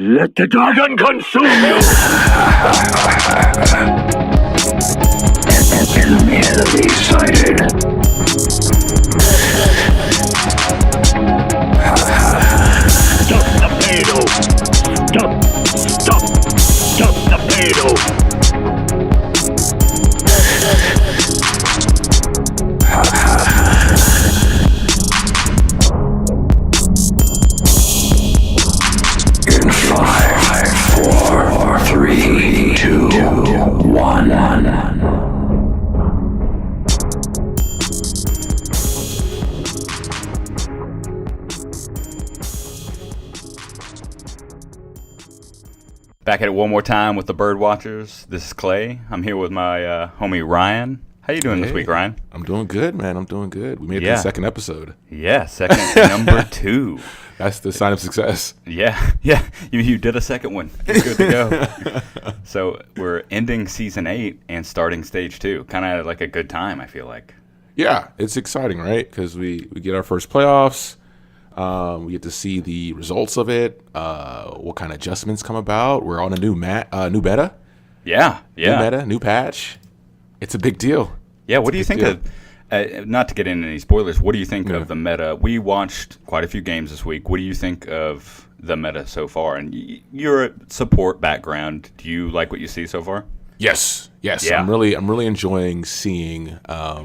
Let the dragon consume you! Enemy sighted. Stop the payload! Stop the payload! In 5, 4, 3, 2, 1. Back at it one more time with the Bird Watchers. This is Clay. I'm here with my homie Ryan. How you doing this week, Ryan? I'm doing good, man. I'm doing good. We made it to the second episode. Yeah, second number 2. That's the sign of success. Yeah. You did a second one. You're good to go. So we're ending season 8 and starting stage 2. Kind of like a good time, I feel like. Yeah, it's exciting, right? Because we get our first playoffs. We get to see the results of it. What kind of adjustments come about? We're on a new beta. Yeah. New meta, new patch. It's a big deal. Yeah, what do you think of, not to get into any spoilers, what do you think of the meta? We watched quite a few games this week. What do you think of the meta so far? And you're a support background. Do you like what you see so far? Yes. Yeah. I'm really enjoying seeing a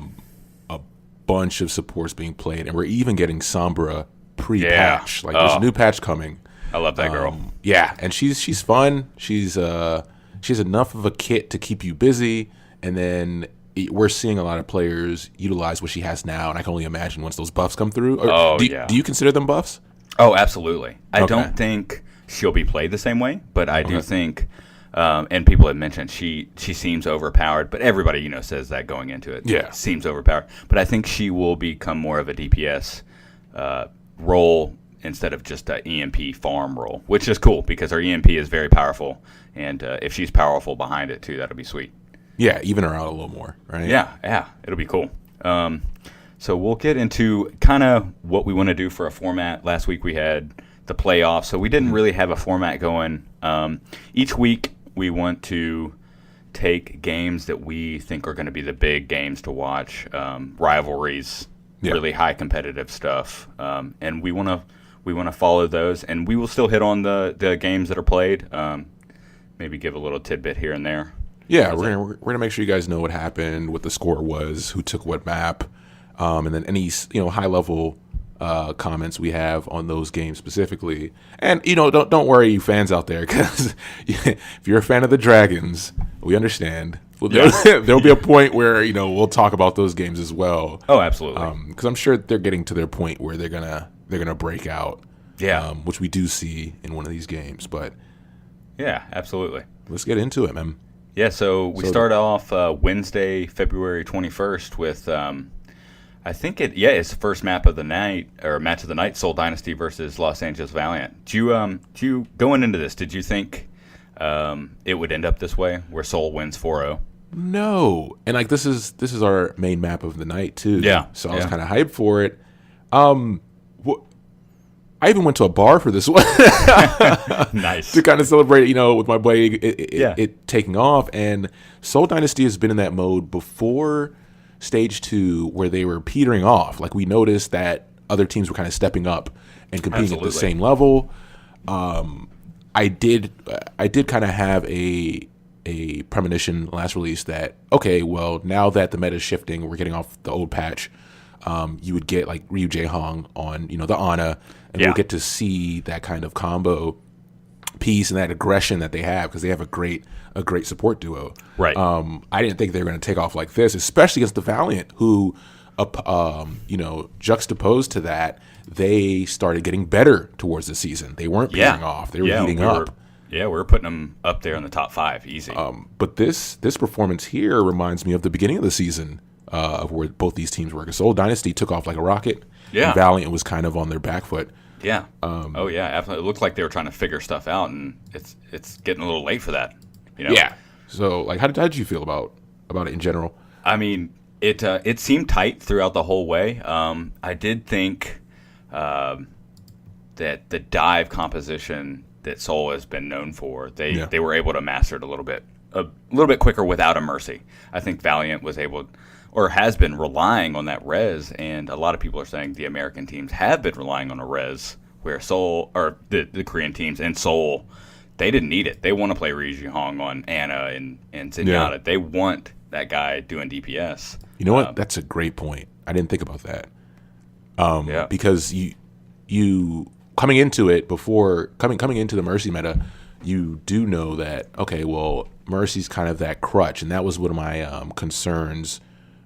bunch of supports being played, and we're even getting Sombra pre-patch. There's a new patch coming. I love that girl. Yeah, and she's fun. She has enough of a kit to keep you busy, and then we're seeing a lot of players utilize what she has now, and I can only imagine once those buffs come through. Do you consider them buffs? Oh, absolutely. I don't think she'll be played the same way, but I do think, and people have mentioned she seems overpowered, but everybody says that going into it. Yeah, seems overpowered. But I think she will become more of a DPS role instead of just an EMP farm role, which is cool because her EMP is very powerful, and if she's powerful behind it too, that'll be sweet. Yeah, even her out a little more, right? Yeah, it'll be cool. So we'll get into kind of what we want to do for a format. Last week we had the playoffs, so we didn't really have a format going. Each week we want to take games that we think are going to be the big games to watch, rivalries, really high competitive stuff, and we want to follow those, and we will still hit on the games that are played. Maybe give a little tidbit here and there. Yeah, we're gonna make sure you guys know what happened, what the score was, who took what map, and then any high level comments we have on those games specifically. And don't worry, you fans out there, because if you're a fan of the Dragons, we understand. There'll be a point where we'll talk about those games as well. Oh, absolutely. Because I'm sure they're getting to their point where they're gonna break out. Yeah. Which we do see in one of these games, but yeah, absolutely. Let's get into it, man. Yeah, so we start off Wednesday, February 21st with, I think it's the first match of the night, Seoul Dynasty versus Los Angeles Valiant. Do you going into this, did you think it would end up this way, where Seoul wins 4-0? No, and this is our main map of the night too. Yeah, so I was kind of hyped for it. I even went to a bar for this one. Nice. To kind of celebrate, with my boy it taking off. And Seoul Dynasty has been in that mode before Stage 2 where they were petering off. Like, we noticed that other teams were kind of stepping up and competing at the same level. I did kind of have a premonition last release that, okay, well, now that the meta is shifting, we're getting off the old patch, you would get like Ryu Jae-hong on, the Ana, and we'll get to see that kind of combo piece and that aggression that they have, because they have a great support duo. Right. I didn't think they were going to take off like this, especially against the Valiant, who, juxtaposed to that, they started getting better towards the season. They weren't peeling off; they were heating up. Yeah, we're putting them up there in the top 5, easy. But this performance here reminds me of the beginning of the season, of where both these teams were. Seoul Dynasty took off like a rocket, and Valiant was kind of on their back foot. Yeah. Absolutely. It looked like they were trying to figure stuff out, and it's getting a little late for that. Yeah. So, how did you feel about it in general? I mean, it seemed tight throughout the whole way. I did think that the dive composition that Seoul has been known for. They were able to master it a little bit quicker without a Mercy. I think Valiant was able, or has been relying on that res, and a lot of people are saying the American teams have been relying on a res, where Seoul, or the Korean teams in Seoul, they didn't need it. They want to play Ri Ji-hong on Ana and Zenyatta. Yeah. They want that guy doing DPS. You know what? That's a great point. I didn't think about that. Because you coming into it before coming into the Mercy meta, you do know that, okay, well, Mercy's kind of that crutch, and that was one of my concerns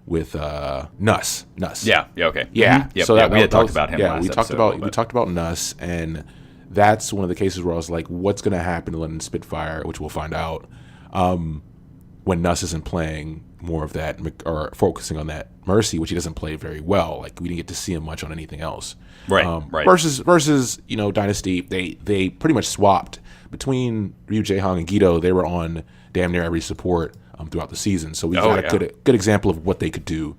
with Nuss. Yeah. Okay. Yeah. Mm-hmm. Yep. So we had talked about him. Yeah, we talked about Nuss, and that's one of the cases where I was like, what's going to happen to London Spitfire, which we'll find out when Nuss isn't playing more of that, or focusing on that Mercy, which he doesn't play very well. Like, we didn't get to see him much on anything else. Right. Versus Dynasty, they pretty much swapped between Ryu Jae-hong and Guido. They were on damn near every support throughout the season. So we got a good example of what they could do.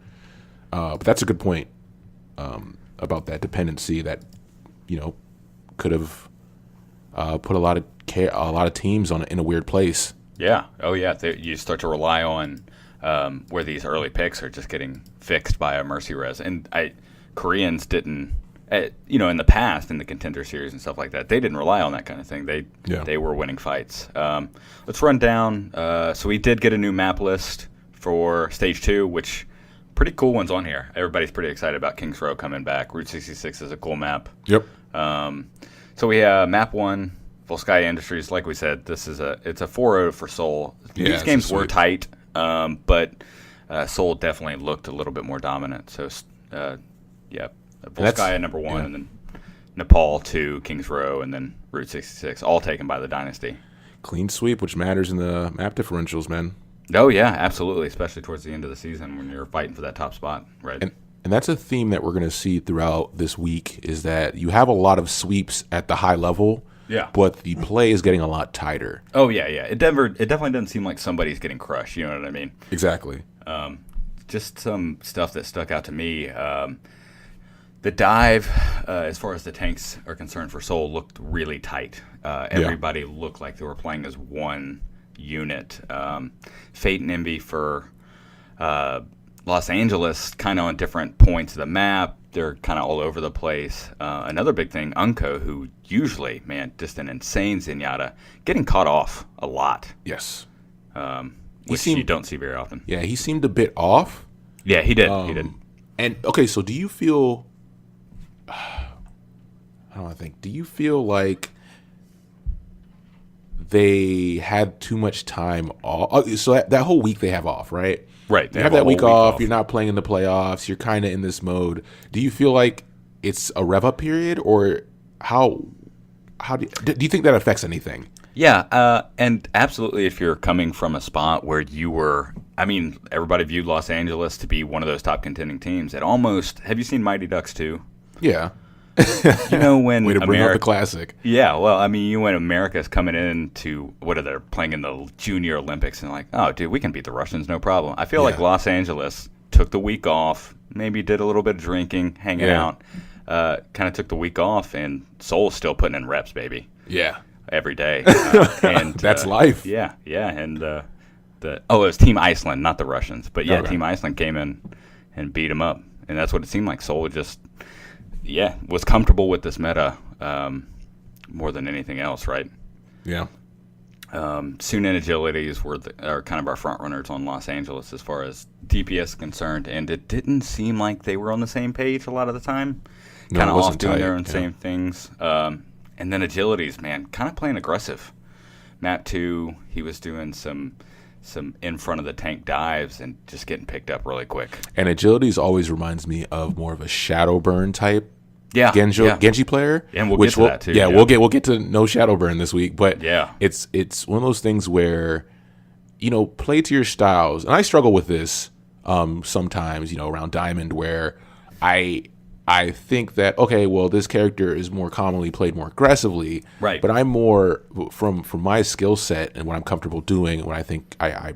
But that's a good point about that dependency that could have put a lot of teams in a weird place. Yeah. Oh yeah. You start to rely on where these early picks are just getting fixed by a Mercy res, and Koreans didn't. In the past, in the Contender Series and stuff like that, they didn't rely on that kind of thing. They were winning fights. Let's run down. So we did get a new map list for Stage 2, which pretty cool ones on here. Everybody's pretty excited about Kings Row coming back. Route 66 is a cool map. Yep. So we have map 1, Full Sky Industries. Like we said, it's a 4-0 for Seoul. These games were tight, but Seoul definitely looked a little bit more dominant. So, Full Sky at number 1, and then Nepal 2, Kings Row, and then Route 66, all taken by the Dynasty. Clean sweep, which matters in the map differentials, man. Oh, yeah, absolutely, especially towards the end of the season when you're fighting for that top spot, right? And that's a theme that we're going to see throughout this week, is that you have a lot of sweeps at the high level, but the play is getting a lot tighter. Oh, yeah. It definitely doesn't seem like somebody's getting crushed, you know what I mean? Exactly. Just some stuff that stuck out to me. The dive, as far as the tanks are concerned for Seoul, looked really tight. Everybody looked like they were playing as one unit. Fate and Envy for Los Angeles, kind of on different points of the map. They're kind of all over the place. Another big thing, Unko, who usually, just an insane Zenyatta, getting caught off a lot. Yes. Which you don't see very often. Yeah, he seemed a bit off. Yeah, he did. He did. And, okay, so do you feel... do you feel like they had too much time off? So that whole week they have off, right? Right. You have that week off. You're not playing in the playoffs. You're kind of in this mode. Do you feel like it's a rev up period, or how do you think that affects anything? Yeah, and absolutely. If you're coming from a spot where you were, everybody viewed Los Angeles to be one of those top contending teams. It almost. Have you seen Mighty Ducks 2? Yeah. When way to bring up the classic. Yeah, well, when America's coming in to they're playing in the Junior Olympics, and like, oh, dude, we can beat the Russians, no problem. I feel like Los Angeles took the week off, maybe did a little bit of drinking, hanging out, kind of took the week off, and Seoul's still putting in reps, baby. Yeah, every day, and that's life. Yeah, and it was Team Iceland, not the Russians, but Team Iceland came in and beat them up, and that's what it seemed like. Seoul just. Was comfortable with this meta more than anything else, right? Yeah. Soon and Agilities are kind of our front runners on Los Angeles as far as DPS is concerned, and it didn't seem like they were on the same page a lot of the time. Kind of off doing their own same things. And then Agilities, kind of playing aggressive. Map 2, he was doing some in front of the tank dives and just getting picked up really quick. And Agilities always reminds me of more of a Shadowburn type Genji player. And we'll get to that too. Yeah, we'll get to no Shadowburn this week, but it's one of those things where play to your styles. And I struggle with this sometimes, around Diamond, where I think that this character is more commonly played more aggressively, right? But I'm more from my skill set and what I'm comfortable doing. What I think I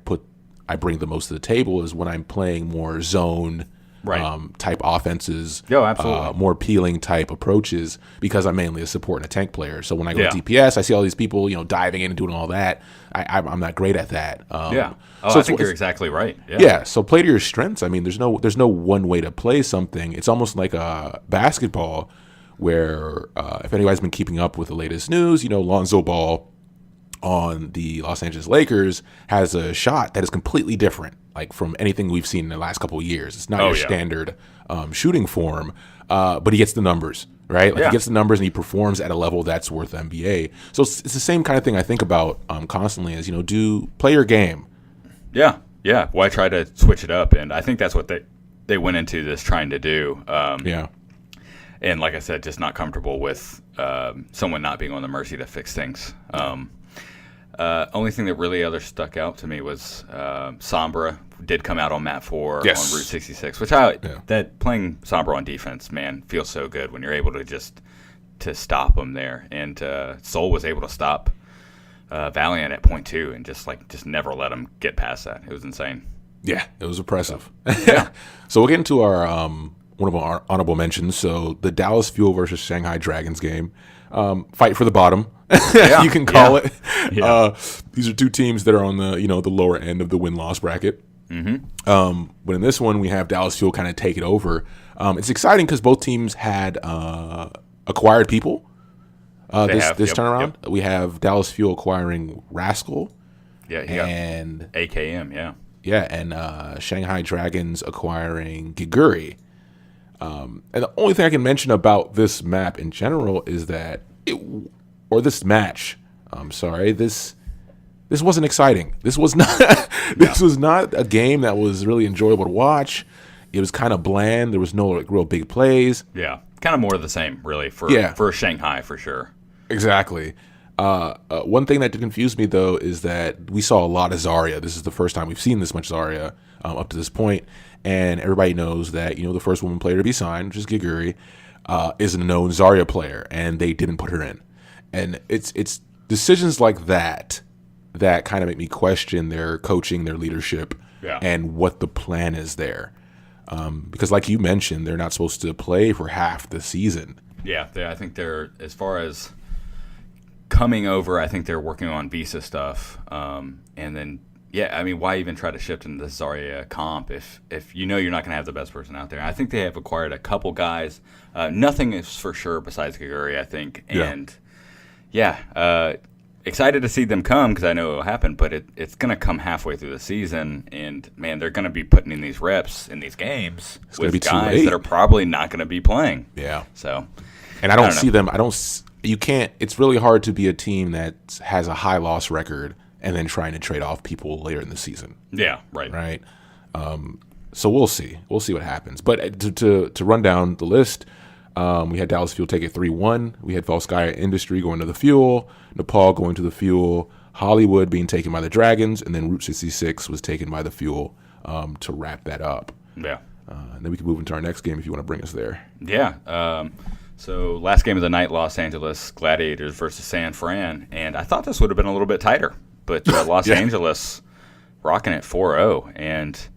bring the most to the table is when I'm playing more zone, type offenses. Absolutely. More appealing type approaches because I'm mainly a support and a tank player. So when I go to DPS, I see all these people, diving in and doing all that. I'm not great at that. So I think you're exactly right. So play to your strengths. I mean, there's no one way to play something. It's almost like a basketball where if anybody's been keeping up with the latest news, Lonzo Ball on the Los Angeles Lakers has a shot that is completely different, like from anything we've seen in the last couple of years. It's not your standard shooting form, but he gets the numbers, right? Like he gets the numbers and he performs at a level that's worth NBA. So it's the same kind of thing I think about constantly is, do play your game. Yeah. Why try to switch it up? And I think that's what they went into this trying to do. And like I said, just not comfortable with someone not being on the mercy to fix things. Only thing that really stuck out to me was Sombra did come out on map 4 on Route 66, which that playing Sombra on defense, man, feels so good when you're able to stop them there. And Soul was able to stop Valiant at point 2 and just never let him get past that. It was insane. Yeah, it was impressive. So we'll get into our one of our honorable mentions. So the Dallas Fuel versus Shanghai Dragons game. Fight for the bottom, you can call it. These are two teams that are on the the lower end of the win-loss bracket. But in this one, we have Dallas Fuel kind of take it over. It's exciting because both teams had acquired people. This turnaround, we have Dallas Fuel acquiring Rascal, and AKM, and Shanghai Dragons acquiring Giguri. And the only thing I can mention about this map in general is that this match. I'm sorry, this wasn't exciting. This was not. This was not a game that was really enjoyable to watch. It was kind of bland. There was no real big plays. Yeah, kind of more of the same, really, for Shanghai for sure. Exactly. One thing that did confuse me though is that we saw a lot of Zarya. This is the first time we've seen this much Zarya up to this point. And everybody knows that, the first woman player to be signed, which is Giguri, is a known Zarya player, and they didn't put her in. And it's decisions like that kind of make me question their coaching, their leadership, and what the plan is there. Because like you mentioned, they're not supposed to play for half the season. Yeah, I think they're, as far as coming over, I think they're working on visa stuff. And then, why even try to shift into the Zarya comp if you're not going to have the best person out there? I think they have acquired a couple guys. Nothing is for sure besides Giguri, I think. And, excited to see them come because I know it will happen, but it's going to come halfway through the season. And, man, they're going to be putting in these reps in these games with guys that are probably not going to be playing. Yeah. So, and I don't see them. You can't. It's really hard to be a team that has a high loss record and then trying to trade off people later in the season. Yeah, right. Right. So we'll see. We'll see what happens. But to run down the list, we had Dallas Fuel take it 3-1. We had Volskaya Industry going to the Fuel, Nepal going to the Fuel, Hollywood being taken by the Dragons, and then Route 66 was taken by the Fuel to wrap that up. Yeah. And then we can move into our next game if you want to bring us there. Yeah. So last game of the night, Los Angeles Gladiators versus San Fran, and I thought this would have been a little bit tighter, but Los Angeles rocking it 4-0, and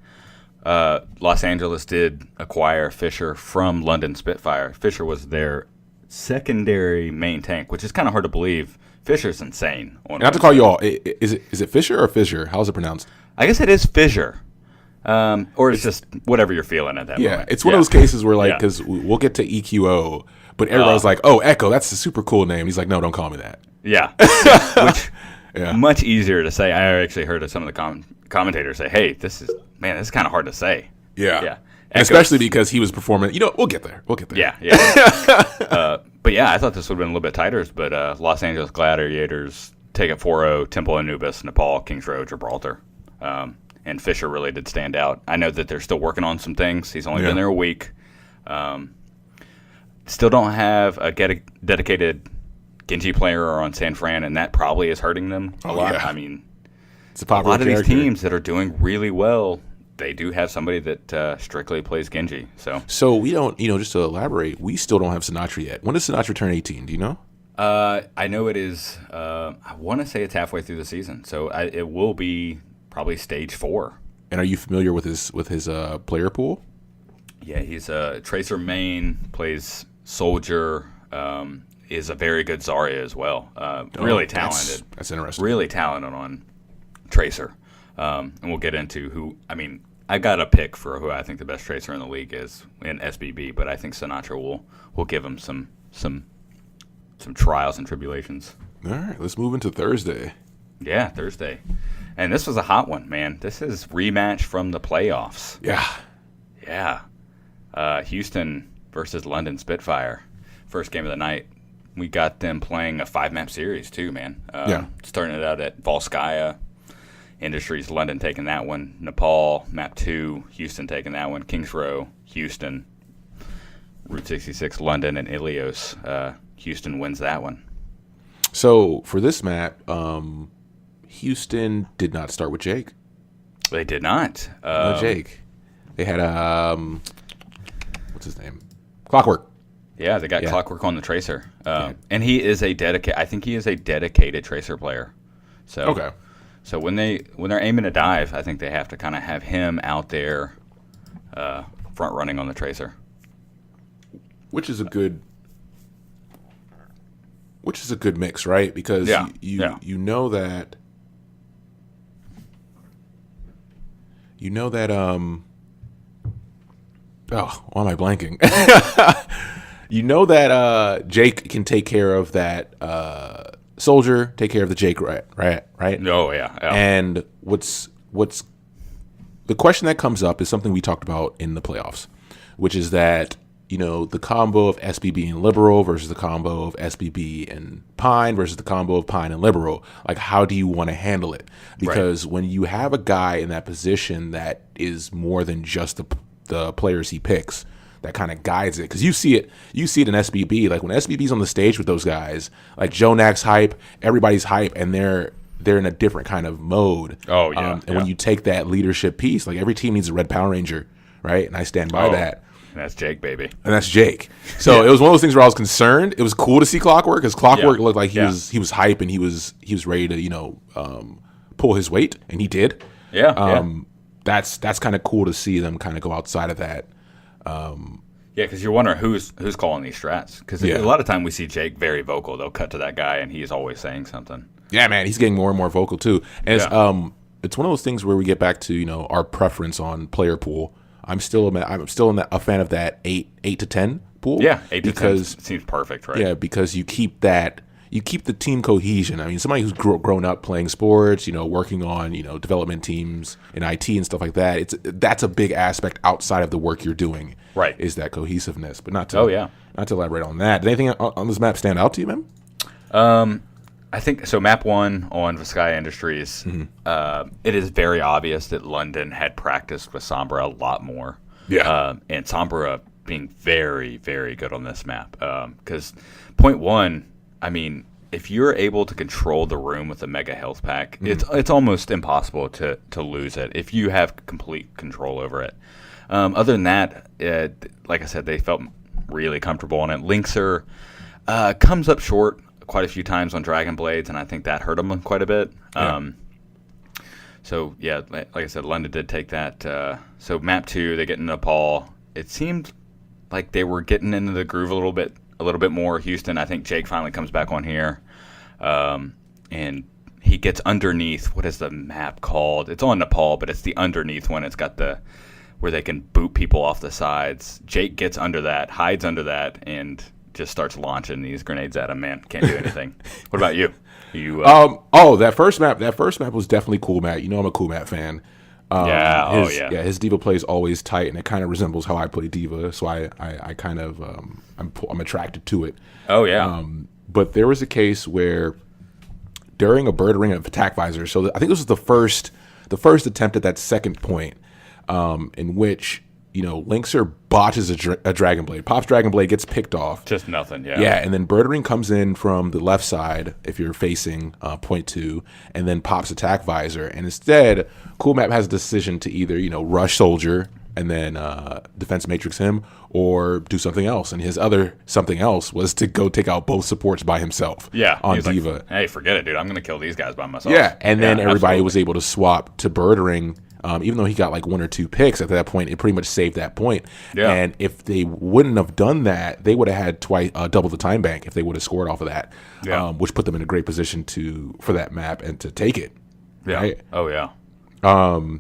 Los Angeles did acquire Fisher from London Spitfire. Fisher was their secondary main tank, which is kind of hard to believe. Fisher's insane. Not to call you all, is it Fisher or Fisher? How's it pronounced? I guess it is Fisher. Or it's just whatever you're feeling at that moment. Yeah, it's one of those cases where, because we'll get to EQO, but everybody's like, oh, Echo, that's a super cool name. He's like, no, don't call me that. Yeah. Which, much easier to say. I actually heard some of the commentators say, hey, this is kind of hard to say. Yeah. Especially because he was performing. We'll get there. Yeah. But yeah, I thought this would have been a little bit tighter, but Los Angeles Gladiators take it 4-0, Temple Anubis, Nepal, Kings Road, Gibraltar. And Fisher really did stand out. I know that they're still working on some things. He's only been there a week. Still don't have a dedicated Genji player on San Fran, and that probably is hurting them a lot. Yeah. I mean, it's a lot of these teams that are doing really well, they do have somebody that strictly plays Genji. So we don't, just to elaborate, we still don't have Sinatra yet. When does Sinatra turn 18? Do you know? I know it is. I want to say it's halfway through the season, so it will be probably stage 4. And are you familiar with his player pool? Yeah, he's a Tracer main, plays Soldier, is a very good Zarya as well. Really talented. That's interesting. Really talented on Tracer. And we'll get into who, I mean, I got a pick for who I think the best Tracer in the league is in SBB, but I think Sinatra will give him some trials and tribulations. All right, let's move into Thursday. Yeah, Thursday. And this was a hot one, man. This is rematch from the playoffs. Yeah. Yeah. Houston versus London Spitfire. First game of the night. We got them playing a 5-map series, too, man. Starting it out at Volskaya Industries, London taking that one. Nepal, map 2, Houston taking that one. Kings Row, Houston. Route 66, London, and Ilios. Houston wins that one. So, for this map, Houston did not start with Jake. They did not. No Jake. They had, what's his name? Clockwork. Yeah, they got Clockwork on the Tracer. And he is I think he is a dedicated Tracer player. So, okay. So when they're aiming to dive, I think they have to kind of have him out there front running on the Tracer. Which is a good mix, right? Because you know that why am I blanking? You know that Jake can take care of that Soldier, take care of the Jake, right? Oh yeah. And what's the question that comes up is something we talked about in the playoffs, which is that, you know, the combo of SBB and Liberal versus the combo of SBB and Pine versus the combo of Pine and Liberal. Like, how do you want to handle it? Because when you have a guy in that position that is more than just the players he picks, that kind of guides it. Because you see it in SBB. Like, when SBB's on the stage with those guys, like Jonak's hype, everybody's hype, and they're in a different kind of mode. Oh, yeah. And when you take that leadership piece, like, every team needs a red Power Ranger, right? And I stand by that. And that's Jake, baby. And that's Jake. So it was one of those things where I was concerned. It was cool to see Clockwork, because Clockwork looked like he was hype, and he was ready to, you know, pull his weight, and he did. That's kind of cool to see them kind of go outside of that. Because you're wondering who's calling these strats. Because a lot of time we see Jake very vocal. They'll cut to that guy, and he's always saying something. Yeah, man, he's getting more and more vocal too. And it's one of those things where we get back to, you know, our preference on player pool. I'm still a fan of that 8 to 10 pool. Yeah, 8 to 10 seems perfect, right? Yeah, because you keep the team cohesion. I mean, somebody who's grown up playing sports, you know, working on, you know, development teams in IT and stuff like that. That's a big aspect outside of the work you're doing. Right. Is that cohesiveness. But not to elaborate on that. Did anything on this map stand out to you, man? I think so. Map 1 on Vizcaya Industries. It is very obvious that London had practiced with Sombra a lot more. Yeah. And Sombra being very, very good on this map. Because point 1, I mean, if you're able to control the room with a mega health pack, it's almost impossible to lose it if you have complete control over it. Other than that, like I said, they felt really comfortable on it. Linkser comes up short quite a few times on Dragon Blades, and I think that hurt them quite a bit. So, like I said, London did take that. So map 2, they get into Nepal. It seemed like they were getting into the groove a little bit more. Houston, I think Jake finally comes back on here. And he gets underneath, what is the map called? It's on Nepal, but it's the underneath one. It's got where they can boot people off the sides. Jake gets under that, hides under that, and just starts launching these grenades at him. Man, can't do anything. What about you? That first map was definitely cool, Matt. You know I'm a cool Matt fan. His Diva play is always tight, and it kind of resembles how I play Diva, so I kind of I'm attracted to it. Oh yeah. But there was a case where during a bird ring of attack visor, so I think this was the first attempt at that second point, in which, you know, Linkser botches a Dragon Blade. Pops Dragon Blade, gets picked off. Just nothing, yeah. Yeah, and then Birdering comes in from the left side if you're facing point 2, and then pops attack visor. And instead, Cool Map has a decision to either, you know, rush Soldier and then defense matrix him, or do something else. And his other something else was to go take out both supports by himself. Yeah, on Diva. Like, hey, forget it, dude. I'm going to kill these guys by myself. Yeah, and then everybody was able to swap to Birdering Even though he got like 1 or 2 picks at that point, it pretty much saved that point. Yeah. And if they wouldn't have done that, they would have had double the time bank if they would have scored off of that, which put them in a great position for that map and to take it. Yeah. Right? Oh, yeah. Or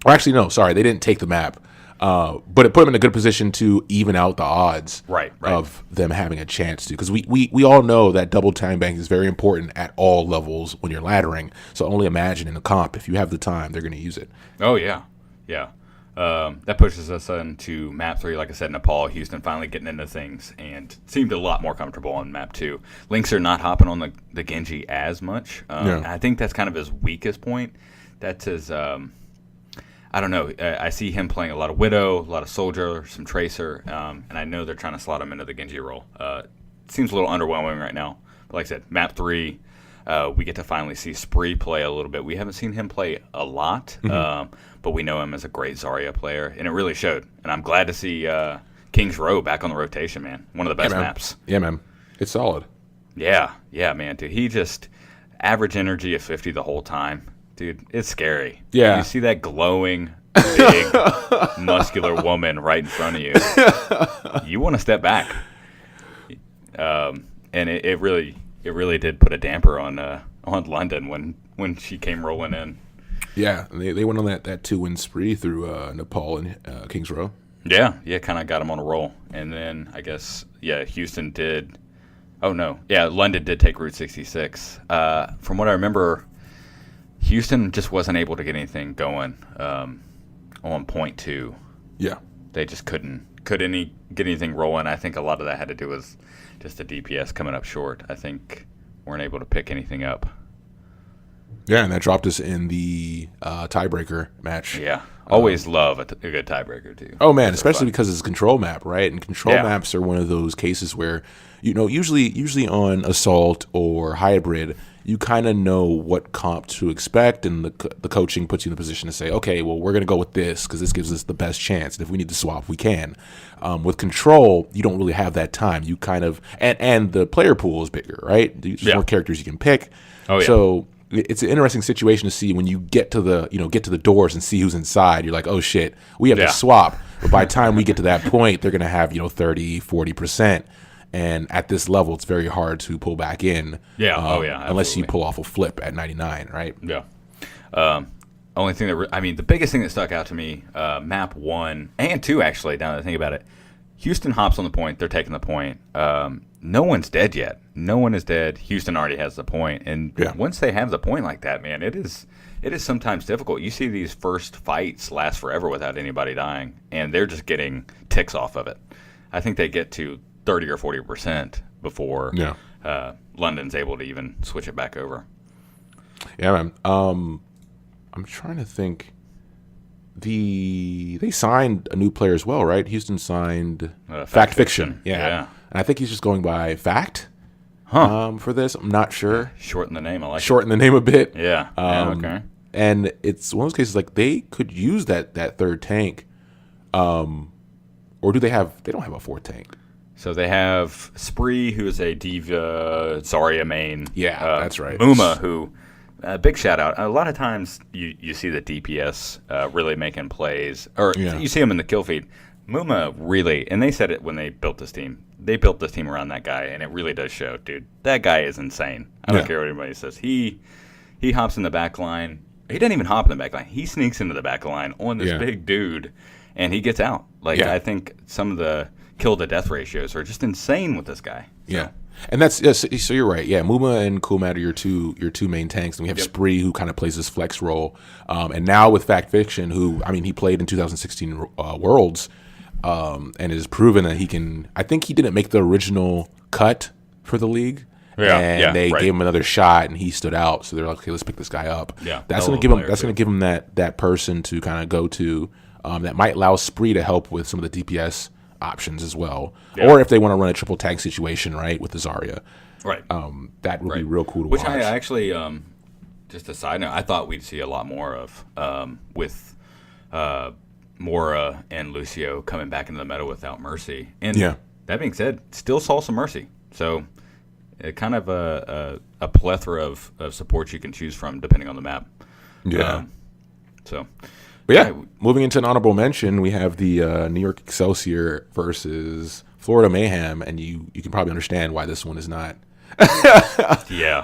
actually, no, sorry, they didn't take the map. But it put them in a good position to even out the odds of them having a chance to. Because we all know that double time bank is very important at all levels when you're laddering. So only imagine in a comp, if you have the time, they're going to use it. Oh, yeah. Yeah. That pushes us into map 3. Like I said, Nepal, Houston finally getting into things and seemed a lot more comfortable on map 2. Lynx are not hopping on the Genji as much. I think that's kind of his weakest point. That's his... I don't know. I see him playing a lot of Widow, a lot of Soldier, some Tracer, and I know they're trying to slot him into the Genji role. Seems a little underwhelming right now. But like I said, map 3, we get to finally see Spree play a little bit. We haven't seen him play a lot, but we know him as a great Zarya player, and it really showed. And I'm glad to see King's Row back on the rotation, man. One of the best maps. Yeah, man. It's solid. Yeah, man, dude. He just average energy of 50 the whole time. Dude, it's scary. Yeah. You see that glowing, big, muscular woman right in front of you. You want to step back. And it really did put a damper on London when she came rolling in. Yeah, they went on that 2-win spree through Nepal and Kings Row. Yeah, kind of got him on a roll. And then I guess, Houston did. Oh, no. Yeah, London did take Route 66. From what I remember, Houston just wasn't able to get anything going on point 2. Yeah. They just couldn't get anything rolling. I think a lot of that had to do with just the DPS coming up short. I think weren't able to pick anything up. Yeah, and that dropped us in the tiebreaker match. Yeah. Always love a good tiebreaker, too. Oh, man, especially because it's a control map, right? And control maps are one of those cases where, usually on Assault or Hybrid, you kind of know what comp to expect, and the coaching puts you in a position to say, okay, well, we're going to go with this because this gives us the best chance. And if we need to swap, we can. With control, you don't really have that time. You kind of and the player pool is bigger, right? There's more characters you can pick. Oh, yeah. So it's an interesting situation to see when you get to the doors and see who's inside. You're like, oh shit, we have to swap. But by the time we get to that point, they're going to have 30, 40%. And at this level, it's very hard to pull back in. Yeah. Unless you pull off a flip at 99, right? Yeah. Only thing the biggest thing that stuck out to me, map 1 and 2, actually, now that I think about it, Houston hops on the point. They're taking the point. No one's dead yet. No one is dead. Houston already has the point. And once they have the point like that, man, it is sometimes difficult. You see these first fights last forever without anybody dying, and they're just getting ticks off of it. I think they get to 30 or 40% before London's able to even switch it back over. Yeah, man. I'm trying to think. They signed a new player as well, right? Houston signed Fact Fiction. Yeah. And I think he's just going by Fact for this. I'm not sure. Shorten the name. I like Shorten the name a bit. Yeah. Okay. And it's one of those cases like they could use that third tank. Or do they have? They don't have a fourth tank. So they have Spree, who is a Diva Zarya main. Yeah, that's right. Muma, who, big shout out. A lot of times you see the DPS really making plays, or you see them in the kill feed. Muma really, and they said it when they built this team. They built this team around that guy, and it really does show, dude. That guy is insane. I don't care what anybody says. He hops in the back line. He doesn't even hop in the back line. He sneaks into the back line on this big dude, and he gets out. I think some of the kill to death ratios are just insane with this guy. So. Yeah. And that's so you're right. Yeah, Muma and Coolmat are your two main tanks, and we have Spree, who kind of plays this flex role, and now with Fact Fiction, who he played in 2016 Worlds, and has proven that he can. I think he didn't make the original cut for the league, and they gave him another shot, and he stood out. So they're like, okay, let's pick this guy up. Yeah, that's gonna give him. That's gonna give him that person to kind of go to. That might allow Spree to help with some of the DPS options as well, or if they want to run a triple tag situation, right, with the Zarya, right? That would be real cool to watch. Which I actually, just a side note, I thought we'd see a lot more of with Mora and Lucio coming back into the meta without Mercy. And that being said, still saw some Mercy, so kind of a plethora of support you can choose from depending on the map. So, but yeah, moving into an honorable mention, we have the New York Excelsior versus Florida Mayhem, and you can probably understand why this one is not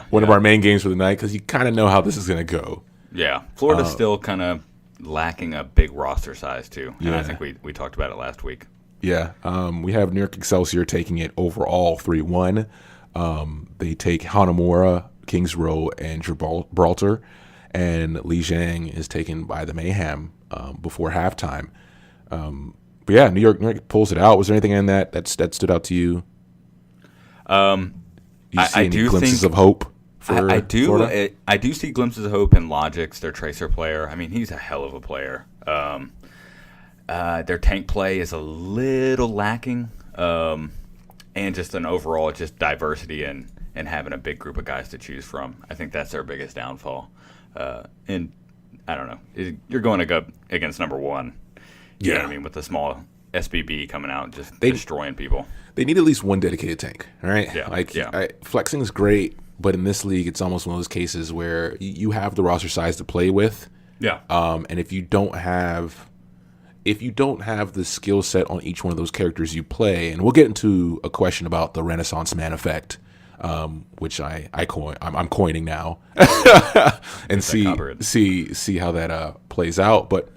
one of our main games for the night, because you kind of know how this is going to go. Yeah, Florida's still kind of lacking a big roster size too, and I think we talked about it last week. Yeah, we have New York Excelsior taking it overall 3-1. They take Hanamura, Kings Row, and Gibraltar, and Li Jiang is taken by the Mayhem before halftime. But yeah, New York pulls it out. Was there anything in that stood out to you? You see any glimpses of hope? I do. Florida? I do see glimpses of hope in Logix, their tracer player. I mean, he's a hell of a player. Their tank play is a little lacking, and just an overall just diversity and having a big group of guys to choose from. I think that's their biggest downfall. And I don't know. You're going to go against number one. You know what I mean? With the small SBB coming out and just destroying people. They need at least one dedicated tank, all right? Yeah. Flexing is great, but in this league, it's almost one of those cases where you have the roster size to play with. Yeah. And if you don't have the skill set on each one of those characters you play, and we'll get into a question about the Renaissance Man effect, which I'm coining now, and see how that plays out. But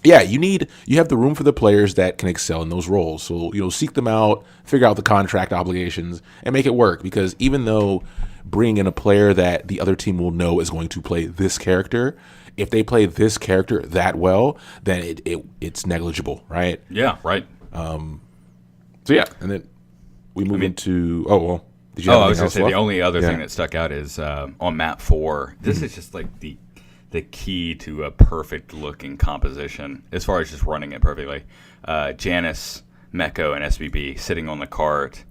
yeah, you have the room for the players that can excel in those roles. So seek them out, figure out the contract obligations, and make it work. Because even though bringing in a player that the other team will know is going to play this character, if they play this character that well, then it's negligible, right? Yeah, right. So yeah, and then we move into did you? I was going to say the only other thing that stuck out is on map 4. This is just like the key to a perfect looking composition as far as just running it perfectly. Janice, Meko, and SBB sitting on the cart,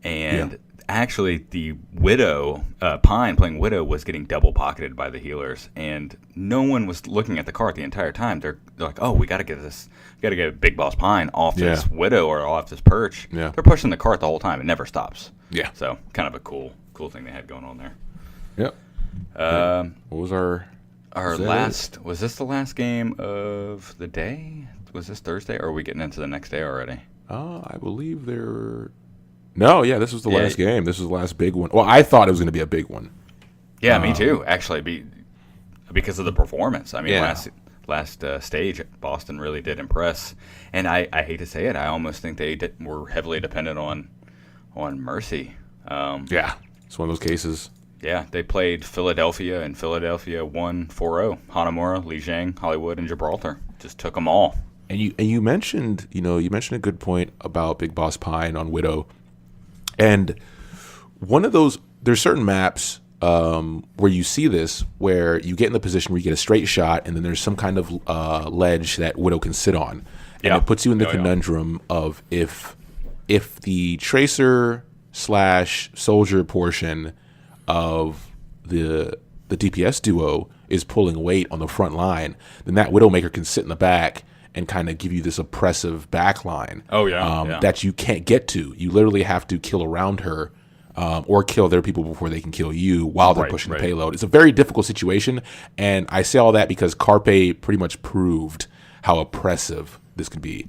and actually the Widow, Pine playing Widow, was getting double pocketed by the healers, and no one was looking at the cart the entire time. They're like, oh, we got to get Big Boss Pine off this Widow or off this perch. Yeah. They're pushing the cart the whole time. It never stops. Yeah. So kind of a cool thing they had going on there. Yep. What was our last? Was this the last game of the day? Was this Thursday, or are we getting into the next day already? I believe this was the last game. This was the last big one. Well, I thought it was going to be a big one. Yeah, me too. Actually, because of the performance. I mean, last stage, Boston really did impress. And I hate to say it, I almost think they were heavily dependent on Mercy. It's one of those cases. Yeah, they played Philadelphia, and Philadelphia won 4-0. Hanamura, Li Jiang, Hollywood, and Gibraltar just took them all. And you mentioned a good point about Big Boss Pine on Widow. And one of those, there's certain maps where you see this, where you get in the position where you get a straight shot, and then there's some kind of ledge that Widow can sit on. And it puts you in the conundrum of if the tracer / soldier portion of the DPS duo is pulling weight on the front line, then that Widowmaker can sit in the back and kind of give you this oppressive back line that you can't get to. You literally have to kill around her or kill their people before they can kill you while they're pushing the payload. It's a very difficult situation, and I say all that because Carpe pretty much proved how oppressive this could be.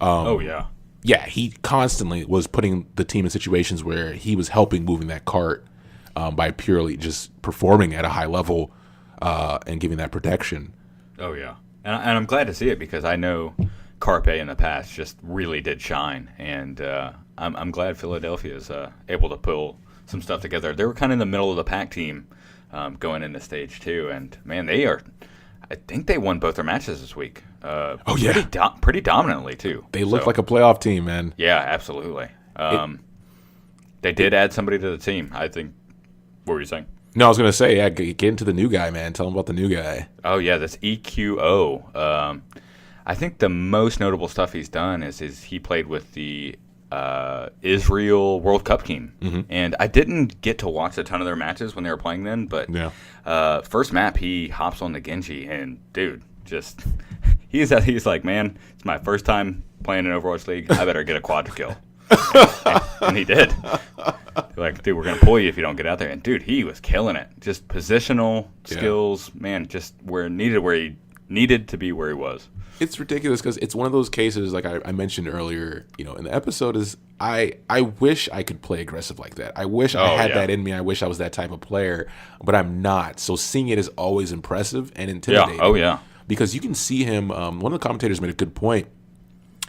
Yeah, he constantly was putting the team in situations where he was helping moving that cart by purely just performing at a high level and giving that protection. Oh, yeah. And I'm glad to see it, because I know Carpe in the past just really did shine. And I'm glad Philadelphia is able to pull some stuff together. They were kind of in the middle of the pack team going into stage 2. And, man, I think they won both their matches this week. Pretty dominantly, too. They look like a playoff team, man. Yeah, absolutely. They did add somebody to the team, I think. What were you saying? No, I was going to say, get into the new guy, man. Tell them about the new guy. Oh, yeah, that's EQO. I think the most notable stuff he's done is he played with the Israel World Cup team. Mm-hmm. And I didn't get to watch a ton of their matches when they were playing then, but first map, he hops on the Genji, and, dude, just he's like, man, it's my first time playing in Overwatch League. I better get a quad kill. And he did. Like, dude, we're going to pull you if you don't get out there. And, dude, he was killing it. Just positional skills, man, just where needed, where he needed to be where he was. It's ridiculous because it's one of those cases, like I mentioned earlier, in the episode, is I wish I could play aggressive like that. I wish I had that in me. I wish I was that type of player, but I'm not. So seeing it is always impressive and intimidating. Yeah. Oh, yeah. Because you can see him. One of the commentators made a good point.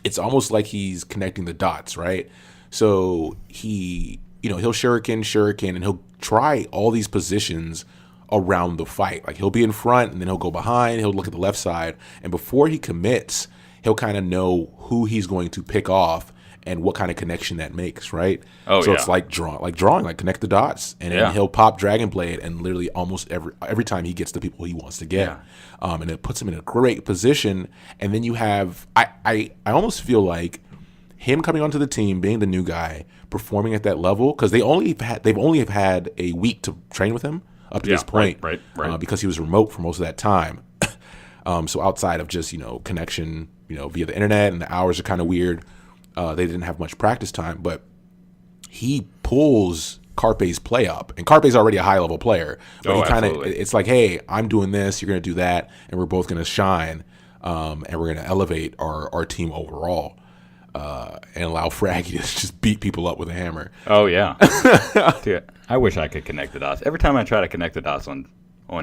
It's almost like he's connecting the dots, right? So he'll shuriken, and he'll try all these positions around the fight. Like he'll be in front and then he'll go behind, he'll look at the left side, and before he commits, he'll kind of know who he's going to pick off and what kind of connection that makes, right? So it's like drawing, connect the dots, and then he'll pop Dragon Blade, and literally almost every time he gets the people he wants to get, and it puts him in a great position. And then you have I almost feel like him coming onto the team, being the new guy, performing at that level, because they've only had a week to train with him up to this point, right. because he was remote for most of that time. So outside of just connection, via the internet, and the hours are kind of weird. They didn't have much practice time, but he pulls Carpe's play up, and Carpe's already a high level player. But it's like, hey, I'm doing this, you're gonna do that, and we're both gonna shine, and we're gonna elevate our team overall. And allow Fraggy to just beat people up with a hammer. Oh, yeah. Dude, I wish I could connect the dots. Every time I try to connect the dots on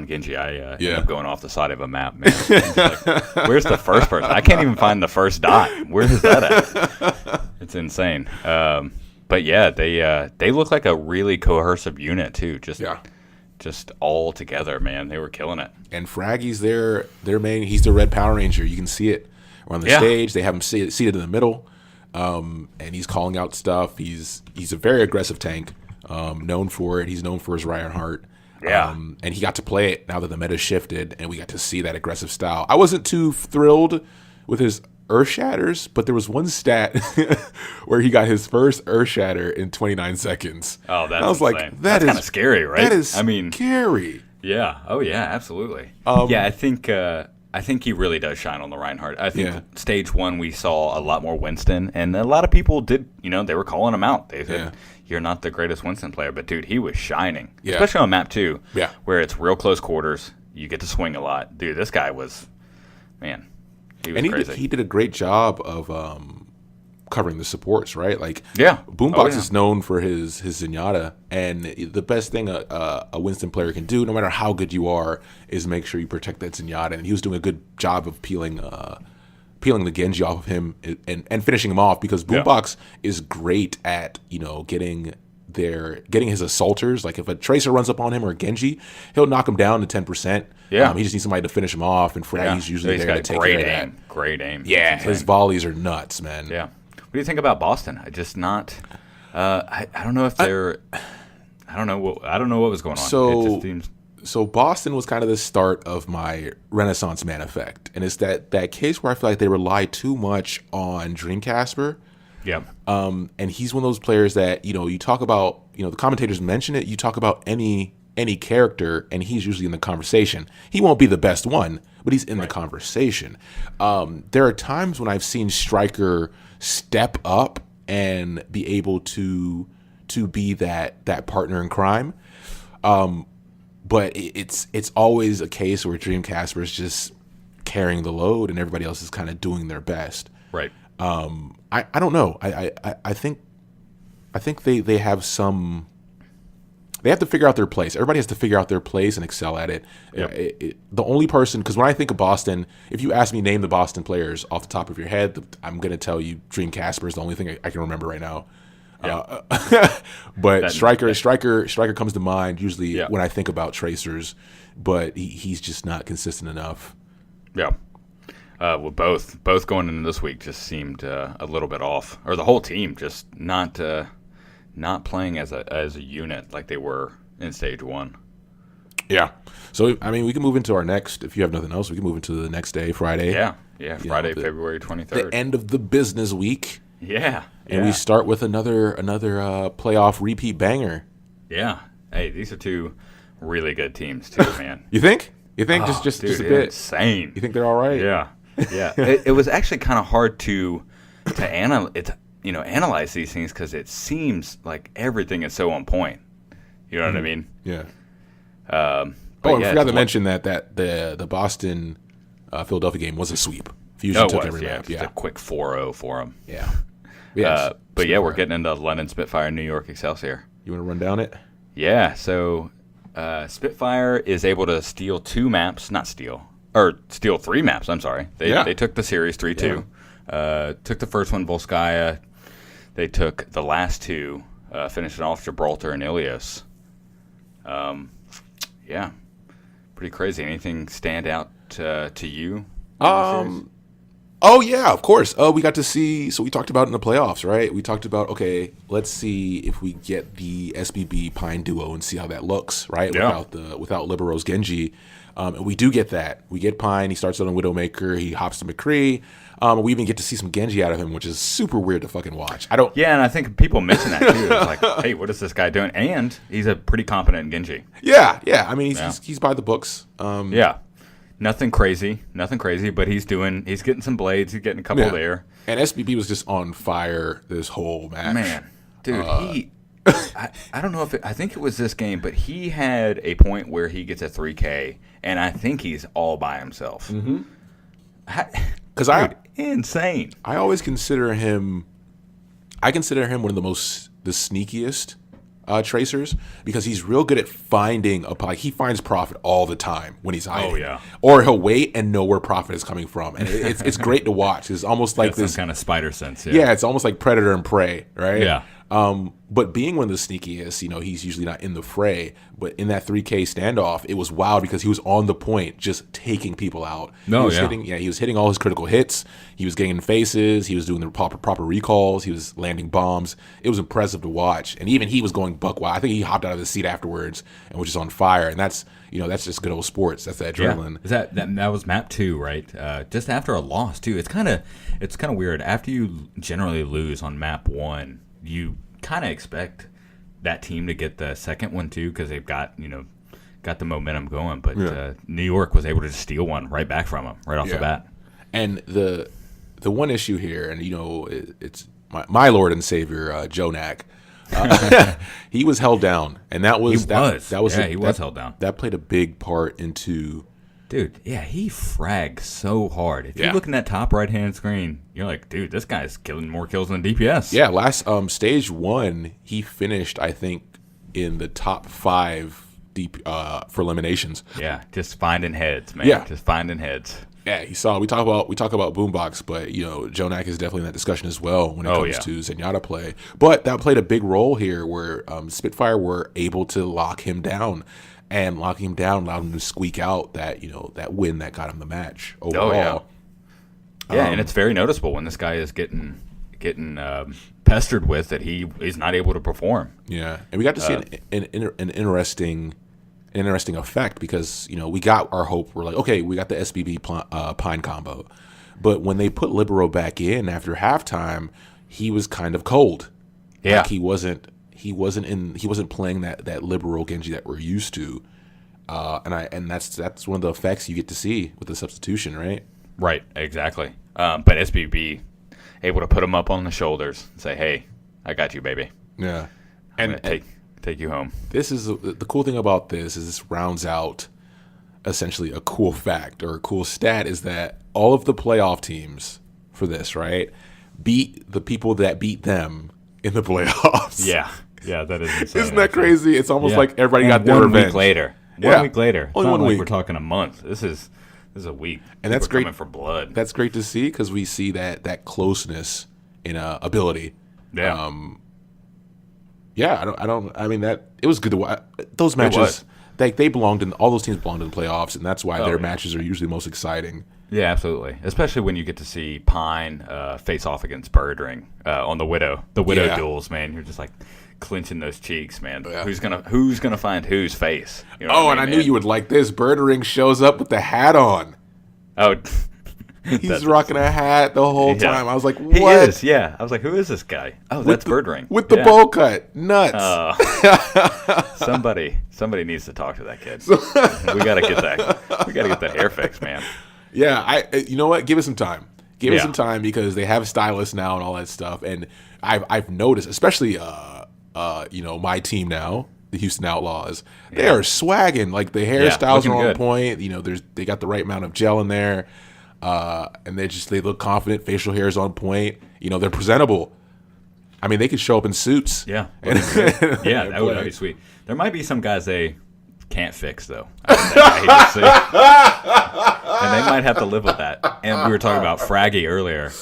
Genji, I end up going off the side of a map, man. Like, where's the first person? I can't even find the first dot. Where is that at? It's insane. But, yeah, they look like a really cohesive unit, too. Just all together, man. They were killing it. And Fraggy's their main. He's the Red Power Ranger. You can see it. We're on the stage. They have him seated in the middle. And he's calling out stuff. He's a very aggressive tank, known for it. He's known for his Reinhardt. Yeah. And he got to play it now that the meta shifted, and we got to see that aggressive style. I wasn't too thrilled with his Earth Shatters, but there was one stat where he got his first Earth Shatter in 29 seconds. Oh, that's I was insane. like, that's kind of scary, right? That is scary. Yeah. Oh, yeah, absolutely. I think he really does shine on the Reinhardt. I think stage 1 we saw a lot more Winston, and a lot of people did, they were calling him out. They said, you're not the greatest Winston player, but dude, he was shining. Yeah. Especially on map 2, where it's real close quarters. You get to swing a lot. Dude, this guy was, man, he was crazy. He did a great job of covering the supports, right? Like, Boombox is known for his Zenyatta, and the best thing a Winston player can do, no matter how good you are, is make sure you protect that Zenyatta. And he was doing a good job of peeling the Genji off of him and finishing him off, because Boombox is great at getting his assaulters. Like if a Tracer runs up on him or a Genji, he'll knock him down to 10%. Yeah, he just needs somebody to finish him off, and Fraggy's usually there to take care of that. Great aim. Yeah, his volleys are nuts, man. Yeah. What do you think about Boston? I don't know if they're. I don't know what was going on. So Boston was kind of the start of my Renaissance Man effect, and it's that case where I feel like they rely too much on Dreamcasper. Yeah. And he's one of those players that you talk about. The commentators mention it. You talk about any character, and he's usually in the conversation. He won't be the best one, but he's in the conversation. There are times when I've seen Stryker step up and be able to be that partner in crime. But it's always a case where Dreamcasper is just carrying the load and everybody else is kind of doing their best. Right. I don't know. I think they have some. They have to figure out their place. Everybody has to figure out their place and excel at it. Yep. The only person, because when I think of Boston, if you ask me name the Boston players off the top of your head, I'm going to tell you Dreamcasper is the only thing I can remember right now. Yeah. But Stryker comes to mind usually when I think about Tracers, but he's just not consistent enough. Yeah. Well, both going into this week just seemed a little bit off, or the whole team just not playing as a unit like they were in stage 1. Yeah. So I mean, we can move into our next. If you have nothing else, we can move into the next day, Friday. Yeah. Friday, February 23rd. The end of the business week. Yeah. And we start with another playoff repeat banger. Yeah. Hey, these are two really good teams too, man. You think? Just a bit insane. You think they're all right? Yeah. Yeah. it was actually kind of hard to analyze these things because it seems like everything is so on point. You know what I mean? Yeah. I forgot to mention that the Boston Philadelphia game was a sweep. Fusion took every map. Just a quick 4-0 for them. Yeah. Yes. But yeah, we're getting into London Spitfire, New York Excelsior. You want to run down it? Yeah. So Spitfire is able to steal steal 3 maps. I'm sorry. They took the series 3-2. Took the first one, Volskaya. They took the last 2, finishing off Gibraltar and Ilios. Yeah, pretty crazy. Anything stand out to you? Oh yeah, of course. We got to see. So we talked about in the playoffs, right? We talked about let's see if we get the SBB Pine duo and see how that looks, right? Yeah. Without Libero's Genji, and we do get that. We get Pine. He starts on a Widowmaker. He hops to McCree. We even get to see some Genji out of him, which is super weird to fucking watch. Yeah, and I think people mention that too. It's like, hey, what is this guy doing? And he's a pretty competent Genji. Yeah. I mean, he's by the books. Yeah. Nothing crazy, but he's getting some blades, he's getting a couple there. And SBB was just on fire this whole match. Man, dude, I don't know I think it was this game, but he had a point where he gets a 3K, and I think he's all by himself. Mm-hmm. Insane. I always consider him one of the sneakiest tracers, because he's real good at finding he finds profit all the time when he's hiding. Oh yeah. Or he'll wait and know where profit is coming from, and it's great to watch. It's almost like this some kind of spider sense. Yeah, it's almost like predator and prey, right? Yeah. But being one of the sneakiest, he's usually not in the fray. But in that 3K standoff, it was wild because he was on the point, just taking people out. He was hitting all his critical hits. He was getting in faces. He was doing the proper recalls. He was landing bombs. It was impressive to watch. And even he was going buck wild. I think he hopped out of the seat afterwards and was just on fire. And that's just good old sports. That's that adrenaline. Yeah. That was map 2, right? Just after a loss too. It's kind of weird. After you generally lose on map 1, you kind of expect that team to get the second one too, because they've got the momentum going. But New York was able to steal one right back from them right off the bat. And the one issue here, and it's my Lord and Savior Jonak. He was held down, and he was held down. That played a big part into. Dude, yeah, he fragged so hard. If you look in that top right-hand screen, you're like, dude, this guy's killing more kills than DPS. Yeah, last stage 1, he finished, I think, in the top 5 for eliminations. Yeah, just finding heads, man. Yeah. Just finding heads. Yeah, we talk about Boombox, but Jonak is definitely in that discussion as well when it comes to Zenyatta play. But that played a big role here, where Spitfire were able to lock him down. And locking him down allowed him to squeak out that that win that got him the match overall. Oh, yeah. And it's very noticeable when this guy is getting pestered with that he is not able to perform. Yeah, and we got to see an interesting effect, because we got our hope. We're like, okay, we got the SBB Pine combo, but when they put Libero back in after halftime, he was kind of cold. Yeah, like he wasn't playing that Libero Genji that we're used to, and that's one of the effects you get to see with the substitution, right? Right, exactly. But SBB able to put him up on the shoulders and say, "Hey, I got you, baby." Yeah, and take you home. This is the cool thing about this is this rounds out essentially a cool fact or a cool stat, is that all of the playoff teams for this, right, beat the people that beat them in the playoffs. Yeah, that is insane. Isn't that crazy? It's almost like everybody got their revenge. 1 week later. 1 week later. Only 1 week. We're talking a month. This is a week. And that's great. Coming for blood. That's great to see, because we see that closeness in ability. Yeah. I mean that it was good to watch. Those matches, they belonged in, all those teams belonged in the playoffs, and that's why their matches are usually the most exciting. Yeah, absolutely. Especially when you get to see Pine face off against Birdring on the Widow. The Widow duels, man. You're just like clenching those cheeks, man. Yeah. Who's gonna find whose face? You know I knew you would like this. Birdring shows up with the hat on. Oh, he's rocking a hat the whole time. I was like, what? He is, yeah. I was like, who is this guy? Oh, that's Birdring. With the bowl cut. Nuts. Somebody needs to talk to that kid. We gotta get that hair fixed, man. Yeah, you know what? Give it some time. Give it some time, because they have stylists now and all that stuff. And I've noticed, especially my team now, the Houston Outlaws. They are swagging. Like the hairstyles are on good. Point. You know, they got the right amount of gel in there, and they look confident. Facial hair is on point. You know, they're presentable. I mean, they could show up in suits. Yeah, that would be sweet. There might be some guys they can't fix though. I hate to say. And they might have to live with that. And we were talking about Fraggy earlier.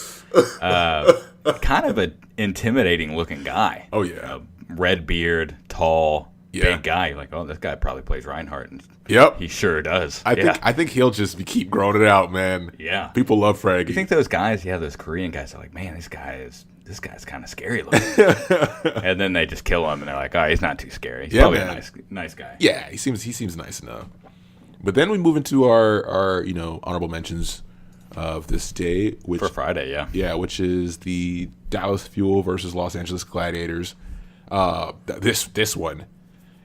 Kind of an intimidating looking guy. Oh yeah, red beard, tall, big guy. You're like, oh, this guy probably plays Reinhardt. And yep, he sure does. I think he'll just keep growing it out, man. Yeah, people love Fraggy. You think those guys? Yeah, those Korean guys are like, man, this guy's kind of scary looking. And then they just kill him, and they're like, oh, he's not too scary. He's probably a nice guy. Yeah, he seems nice enough. But then we move into our honorable mentions of this day, which for Friday, which is the Dallas Fuel versus Los Angeles Gladiators. This one,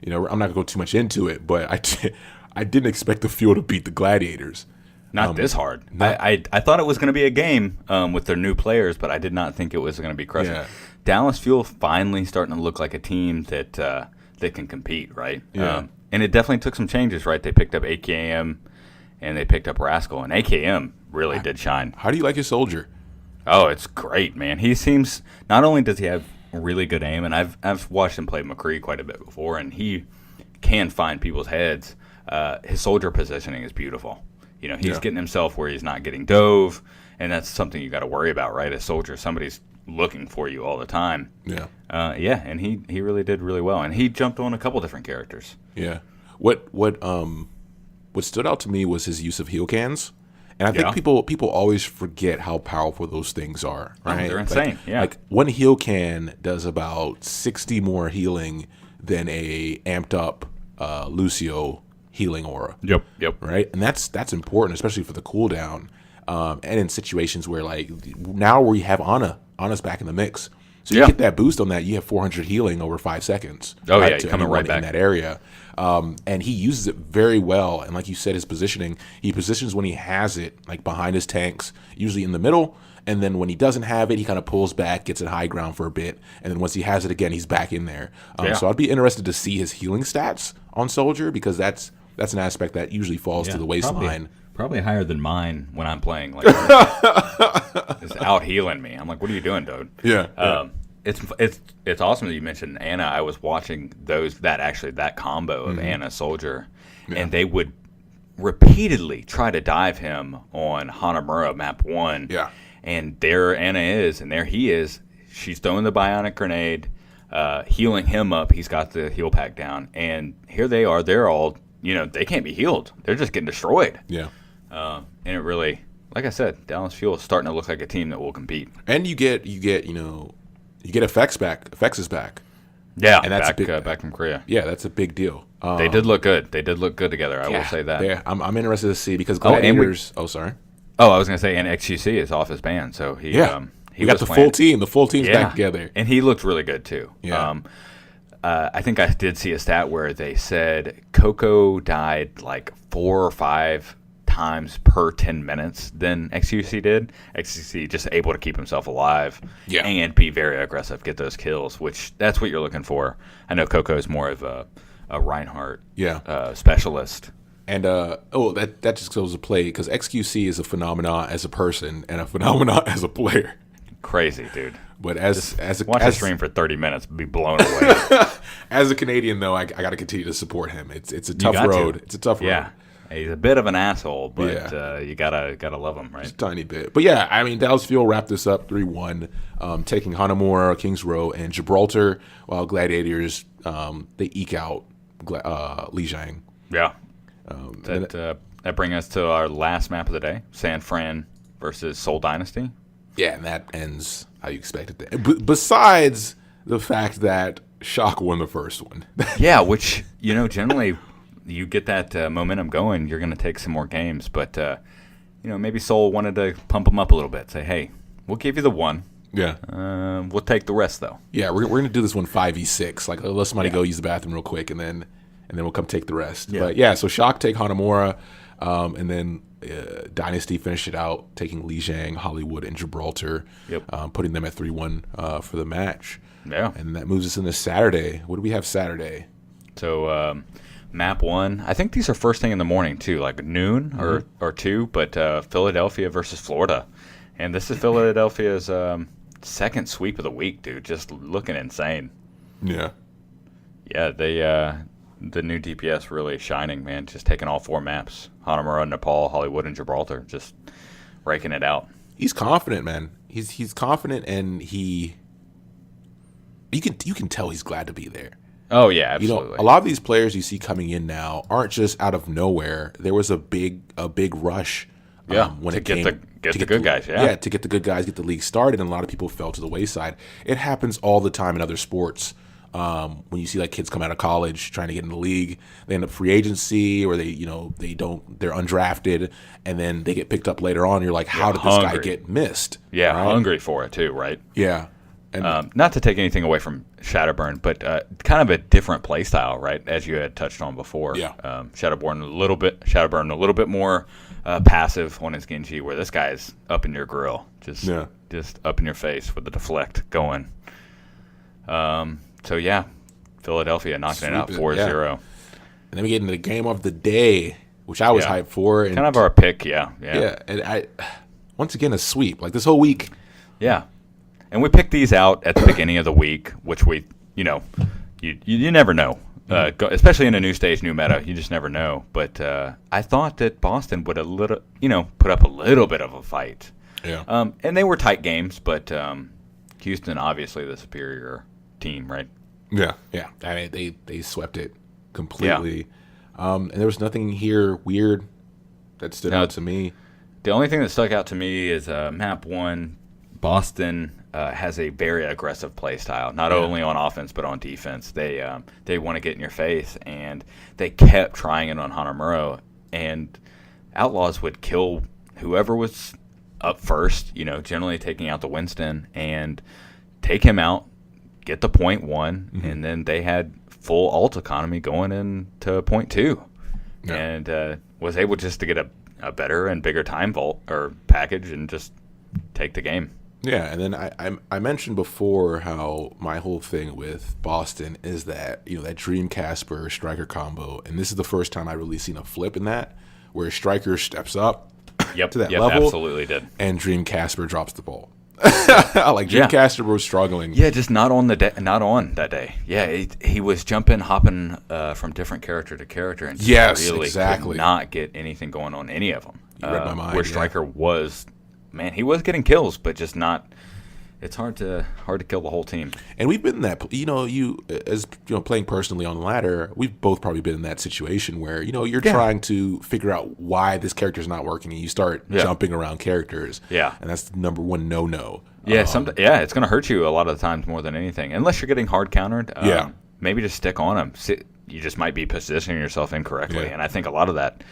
I'm not gonna go too much into it, but I didn't expect the Fuel to beat the Gladiators. Not this hard. I thought it was going to be a game with their new players, but I did not think it was going to be crushing. Yeah. Dallas Fuel finally starting to look like a team that can compete, right? Yeah. And it definitely took some changes, right? They picked up AKM and they picked up Rascal, and AKM really did shine. How do you like his soldier? Oh, it's great, man. He seems, not only does he have really good aim, and I've watched him play McCree quite a bit before, and he can find people's heads. His soldier positioning is beautiful. He's getting himself where he's not getting dove, and that's something you got to worry about, right? As soldier, somebody's looking for you all the time. Yeah. And he really did really well, and he jumped on a couple different characters. Yeah. What stood out to me was his use of heal cans, and I think people always forget how powerful those things are. Right? Oh, they're insane. Like one heal can does about 60 more healing than a amped up Lucio healing aura. Yep. Right, and that's important, especially for the cooldown, and in situations where now we have Ana's back in the mix, so you get that boost on that. You have 400 healing over 5 seconds. Oh right, you're coming right back in that area, and he uses it very well. And like you said, his positioning, he positions when he has it behind his tanks, usually in the middle. And then when he doesn't have it, he kind of pulls back, gets it high ground for a bit, and then once he has it again, he's back in there. So I'd be interested to see his healing stats on Soldier, because that's an aspect that usually falls to the waistline. Probably higher than mine when I'm playing. It's out healing me. I'm like, what are you doing, dude? Yeah. It's awesome that you mentioned Ana. I was watching that combo of Ana Soldier, and they would repeatedly try to dive him on Hanamura map 1. Yeah. And there Ana is, and there he is. She's throwing the bionic grenade, healing him up. He's got the heal pack down, and here they are. They're all, they can't be healed. They're just getting destroyed. Yeah. And it really, like I said, Dallas Fuel is starting to look like a team that will compete. And you get Effects back. Effects is back. Yeah, and that's back from Korea. Yeah, that's a big deal. They did look good. They did look good together. I will say that. Yeah, I'm interested to see, because Gladiators. Sorry. Oh, I was going to say, and XQC is off his ban, so he got the full team. The full team's back together, and he looked really good too. Yeah. I think I did see a stat where they said Coco died 4 or 5 times per 10 minutes than XQC did. XQC just able to keep himself alive and be very aggressive, get those kills, which that's what you're looking for. I know Coco is more of a Reinhardt specialist. And that just goes to play, because XQC is a phenomenon as a person and a phenomenon as a player. Crazy, dude. But as a watch a stream for 30 minutes, be blown away. As a Canadian, though, I got to continue to support him. It's a tough road. It's a tough road. Yeah, he's a bit of an asshole, but you gotta love him, right? Just a tiny bit. But yeah, I mean, Dallas Fuel wrapped this up 3-1, taking Hanamura, Kings Row, and Gibraltar, while Gladiators they eke out Lijiang. Yeah. That brings us to our last map of the day: San Fran versus Seoul Dynasty. Yeah, and that ends how you expected it. Besides the fact that Shock won the first one. Yeah, which, generally you get that momentum going, you're going to take some more games. But, maybe Seoul wanted to pump them up a little bit. Say, hey, we'll give you the one. Yeah. We'll take the rest, though. Yeah, we're going to do this one 5v6. Let somebody go use the bathroom real quick, and then we'll come take the rest. Yeah. But, so Shock take Hanamura, and then Dynasty finished it out, taking Lijiang, Hollywood, and Gibraltar, putting them at 3-1 for the match. Yeah. And that moves us into Saturday. What do we have Saturday? So map 1, I think these are first thing in the morning too, like noon or 2. But Philadelphia versus Florida, and this is Philadelphia's second sweep of the week, dude. Just looking insane. Yeah. Yeah, the new DPS really shining, man. Just taking all 4 maps: Hanamura, Nepal, Hollywood, and Gibraltar. Just raking it out. He's confident, man. He's confident, and you can tell he's glad to be there. Oh yeah, absolutely. A lot of these players you see coming in now aren't just out of nowhere. There was a big rush. When to it get came the good guys. Yeah, to get the good guys, get the league started, and a lot of people fell to the wayside. It happens all the time in other sports. When you see like kids come out of college trying to get in the league, they end up free agency, or they're undrafted, and then they get picked up later on. You're like, how did this guy get missed? Yeah, right? Hungry for it too, right? Yeah. And not to take anything away from Shadowburn, but kind of a different play style, right? As you had touched on before. Yeah. Shadowburn a little bit more passive on his Genji, where this guy is up in your grill, just up in your face with the deflect going. So yeah, Philadelphia knocking it out 4-0. Yeah. And then we get into the game of the day, which I was hyped for. And kind of our pick, yeah. And once again, a sweep. Like this whole week. Yeah. And we picked these out at the beginning of the week, which we, you never know. Especially in a new stage, new meta, you just never know. But I thought that Boston would put up a little bit of a fight. Yeah. And they were tight games, but Houston obviously the superior team, right? Yeah. I mean, they swept it completely. Yeah. And there was nothing here weird that stood out to me. The only thing that stuck out to me is map 1. Boston has a very aggressive play style, not only on offense but on defense. They want to get in your face, and they kept trying it on Hanamura, and Outlaws would kill whoever was up first, generally taking out the Winston, and take him out, get the point 1, and then they had full ult economy going into point 2, and was able just to get a better and bigger time vault or package and just take the game. Yeah, and then I mentioned before how my whole thing with Boston is that, that Dream Casper Striker combo, and this is the first time I really seen a flip in that, where Striker steps up to that level. Absolutely did. And Dream Casper drops the ball. Like Dream Casper was struggling. Yeah, just not on that day. Yeah, he was hopping from different character to character, and really could not get anything going on any of them. You read my mind. Where Striker was. Man, he was getting kills, but just not. It's hard to kill the whole team. And we've been in that. Playing personally on the ladder, we've both probably been in that situation where you're trying to figure out why this character's not working, and you start jumping around characters. Yeah, and that's the number one no. Yeah, it's going to hurt you a lot of the times more than anything, unless you're getting hard countered. Maybe just stick on him. You just might be positioning yourself incorrectly, and I think a lot of that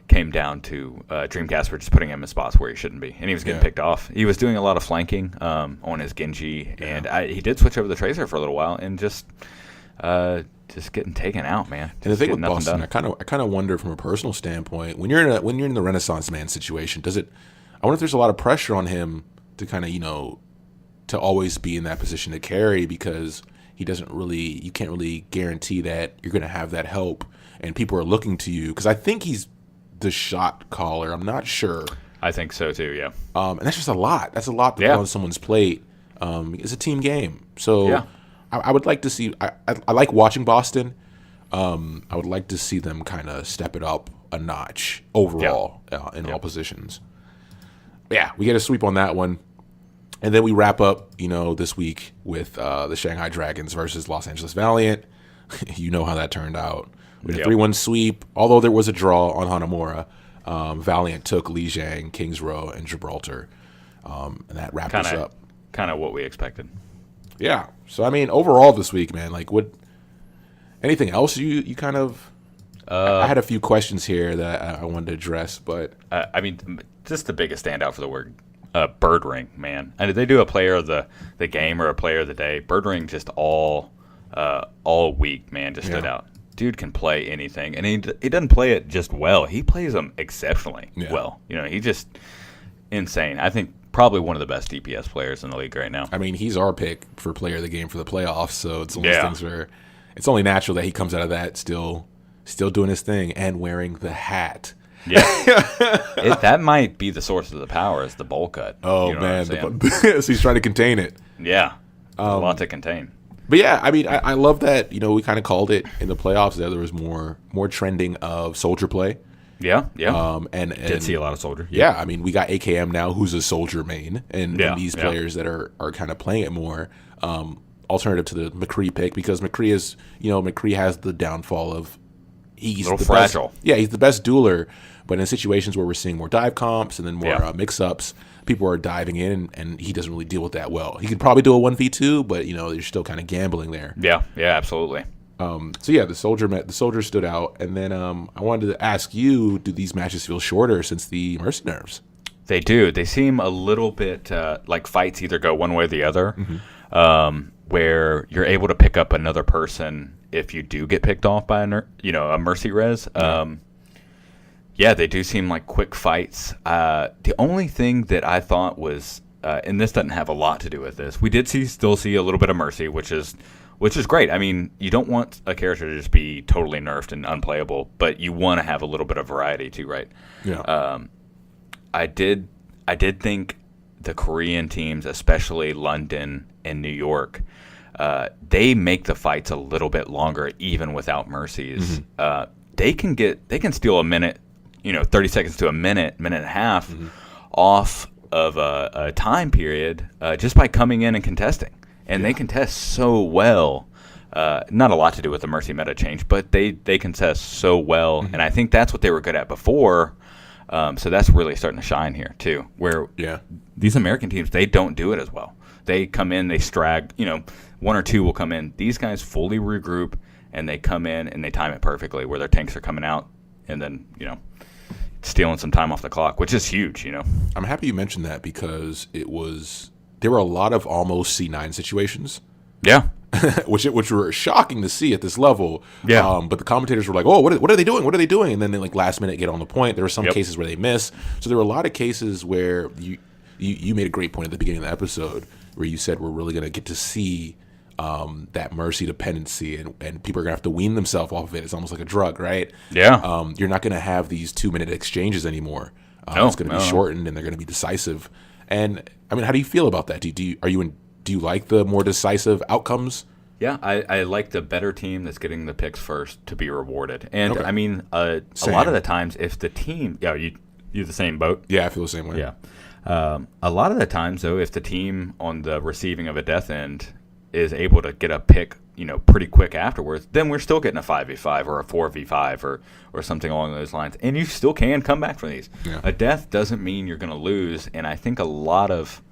came down to Dreamcasper just putting him in spots where he shouldn't be, and he was getting picked off. He was doing a lot of flanking on his Genji, and he did switch over the Tracer for a little while, and just getting taken out, man. And the thing with Boston, I kind of wonder from a personal standpoint, when you're in the Renaissance Man situation, I wonder if there's a lot of pressure on him to kind of to always be in that position to carry, because you can't really guarantee that you're going to have that help, and people are looking to you, because I think he's the shot caller. I'm not sure. I think so too, yeah. And that's just a lot. That's a lot to put on someone's plate. It's a team game. So I would like to see, I like watching Boston. I would like to see them kind of step it up a notch overall in all positions. Yeah, we get a sweep on that one. And then we wrap up, this week with the Shanghai Dragons versus Los Angeles Valiant. You know how that turned out. We had a 3-1 sweep. Although there was a draw on Hanamura, Valiant took Lijiang, Kings Row, and Gibraltar. And that wrapped us up. Kind of what we expected. Yeah. So, I mean, overall this week, man, anything else you kind of... I had a few questions here that I wanted to address, but... I mean, just the biggest standout for the word Bird Ring, man. And did they do a player of the game or a player of the day? Bird Ring just all week, man, just stood out. Dude can play anything, and he doesn't play it just well. He plays them exceptionally well. He just insane. I think probably one of the best DPS players in the league right now. I mean, he's our pick for player of the game for the playoffs, so it's one of those things where it's only natural that he comes out of that still doing his thing and wearing the hat. Yeah, that might be the source of the power is the bowl cut. Oh, man, so he's trying to contain it. Yeah, a lot to contain. But yeah, I mean, I love that. We kind of called it in the playoffs. There was more trending of soldier play. Yeah. And did see a lot of soldier. Yeah, I mean, we got AKM now, who's a soldier main, and these players that are kind of playing it more. Alternative to the McCree pick, because McCree has the downfall of he's a little fragile. He's the best dueler, but in situations where we're seeing more dive comps and then more mix-ups, people are diving in, and he doesn't really deal with that well. He could probably do a 1v2, but you're still kind of gambling there. Yeah, absolutely. The soldier stood out, and then I wanted to ask you: do these matches feel shorter since the Mercy nerfs? They do. They seem a little bit like fights either go one way or the other. Mm-hmm. Where you're able to pick up another person if you do get picked off by a mercy res. They do seem like quick fights. The only thing that I thought was, and this doesn't have a lot to do with this, we did still see a little bit of mercy, which is great. I mean, you don't want a character to just be totally nerfed and unplayable, but you want to have a little bit of variety too, right? Yeah. I did think the Korean teams, especially London and New York, they make the fights a little bit longer even without mercies. Mm-hmm. They can steal a minute, 30 seconds to a minute and a half off of a time period just by coming in and contesting. And they contest so well. Not a lot to do with the mercy meta change, but they contest so well. And I think that's what they were good at before. So that's really starting to shine here too, where these American teams, they don't do it as well. They come in, they strag, one or two will come in. These guys fully regroup, and they come in and they time it perfectly where their tanks are coming out and then, stealing some time off the clock, which is huge, I'm happy you mentioned that because there were a lot of almost C9 situations. Yeah. which were shocking to see at this level. Yeah. But the commentators were like, "Oh, what are they doing? What are they doing?" And then they last minute get on the point. There were some cases where they miss. So there were a lot of cases where you made a great point at the beginning of the episode where you said we're really going to get to see that mercy dependency, and people are going to have to wean themselves off of it. It's almost like a drug, right? Yeah. You're not going to have these 2-minute exchanges anymore. It's going to be shortened, and they're going to be decisive. And I mean, how do you feel about that? Do you like the more decisive outcomes? Yeah, I like the better team that's getting the picks first to be rewarded. And I mean, a lot of the times, if the team, you're the same boat. Yeah, I feel the same way. Yeah. A lot of the times, though, if the team on the receiving of a death end is able to get a pick, pretty quick afterwards, then we're still getting a 5v5 or a 4v5 or something along those lines. And you still can come back from these. Yeah. A death doesn't mean you're going to lose. And I think a lot of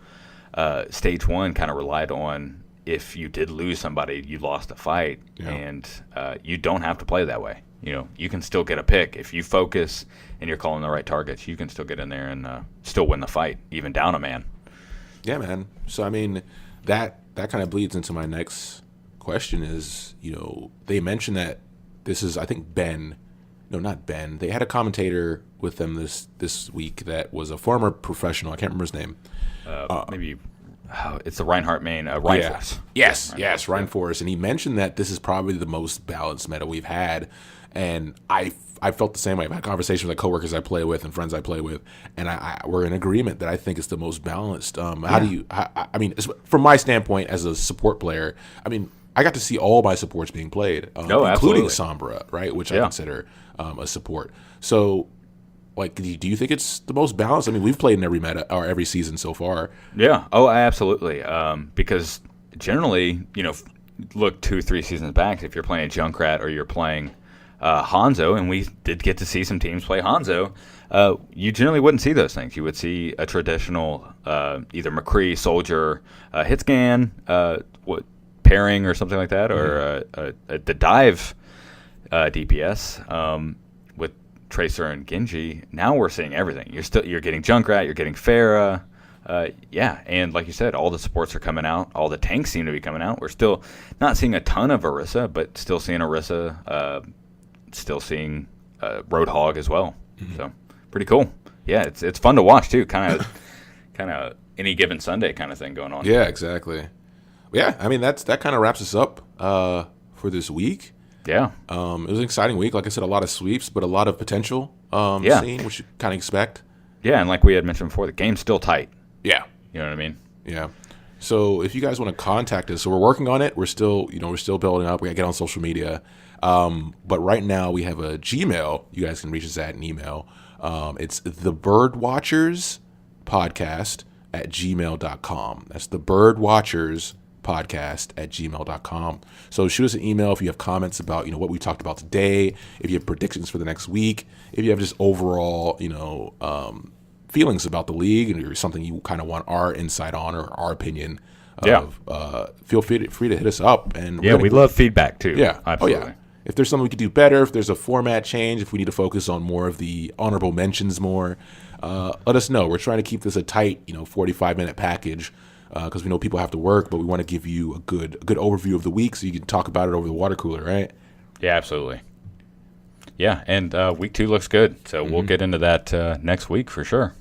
Stage 1 kind of relied on if you did lose somebody, you lost a fight. Yeah. And you don't have to play that way. You can still get a pick. If you focus and you're calling the right targets, you can still get in there and still win the fight, even down a man. Yeah, man. So, I mean, that kind of bleeds into my next question is, they mentioned that this is, I think not Ben. They had a commentator with them this week that was a former professional. I can't remember his name. Maybe it's the Reinhardt main, Reinforce. Yes, Reinforce. And he mentioned that this is probably the most balanced meta we've had. And I felt the same way. I've had conversations with coworkers I play with and friends I play with, and we're in agreement that I think it's the most balanced. How do you? I mean, from my standpoint as a support player, I mean, I got to see all my supports being played, including Sombra, right, which I consider a support. So, do you think it's the most balanced? I mean, we've played in every meta or every season so far. Yeah. Oh, absolutely. Because generally, look 2-3 seasons back, if you're playing Junkrat or you're playing Hanzo, and we did get to see some teams play Hanzo, you generally wouldn't see those things. You would see a traditional either McCree, Soldier, hit scan, pairing or something like that, or the dive DPS with Tracer and Genji. Now we're seeing everything. You're getting Junkrat, you're getting Pharah. And like you said, all the supports are coming out. All the tanks seem to be coming out. We're still not seeing a ton of Orisa, but still seeing Orisa. Still seeing Roadhog as well. Mm-hmm. So pretty cool. Yeah, it's fun to watch too. Kind of any given Sunday kind of thing going on. Yeah, exactly. Yeah, I mean that kind of wraps us up for this week. Yeah. It was an exciting week. Like I said, a lot of sweeps, but a lot of potential seen, which you kind of expect. Yeah, and like we had mentioned before, the game's still tight. Yeah. You know what I mean? Yeah. So if you guys want to contact us, so we're working on it. We're still building up. We got to get on social media. But right now we have a Gmail. You guys can reach us at an email. It's the Birdwatchers Podcast at gmail.com. That's the Birdwatchers Podcast at gmail.com. So shoot us an email if you have comments about, what we talked about today, if you have predictions for the next week, if you have just overall, feelings about the league and there's something you kind of want our insight on or our opinion of, feel free to hit us up. And we love feedback too. Yeah. Absolutely. Oh, yeah. If there's something we could do better, if there's a format change, if we need to focus on more of the honorable mentions more, let us know. We're trying to keep this a tight, 45-minute package because we know people have to work, but we want to give you a good overview of the week so you can talk about it over the water cooler, right? Yeah, absolutely. Yeah, and week 2 looks good, so we'll get into that next week for sure.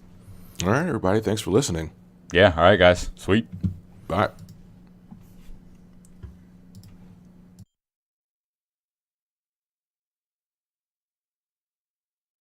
All right, everybody. Thanks for listening. Yeah, all right, guys. Sweet. Bye.